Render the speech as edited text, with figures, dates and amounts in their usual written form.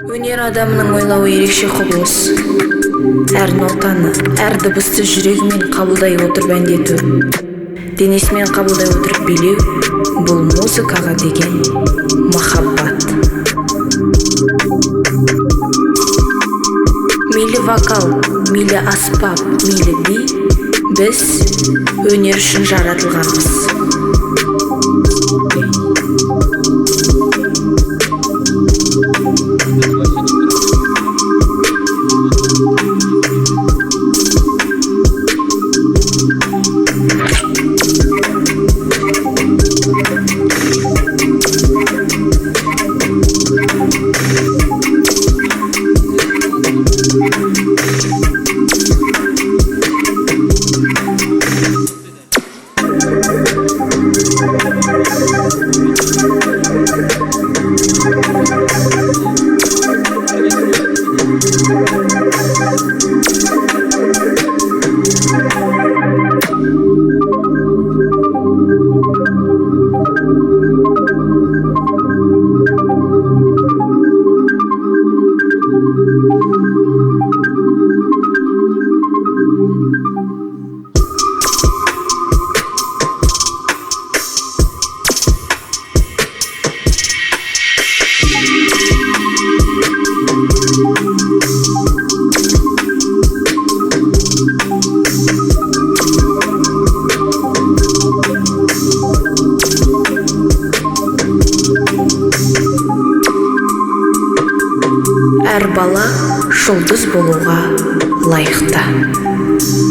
Өнер адамының ойлауы ерекше құбылыс. Әр нотаны, әр дыбысты жүрегімен қабылдай отырып әндету, денесімен қабылдай отырып билеу — бұл музыкаға деген махаббат. Мейлі вокал, мейлі аспап, мейлі би, біз өнер үшін жаратылғанбыз. Әр бала жұлдыз болуға лайықта.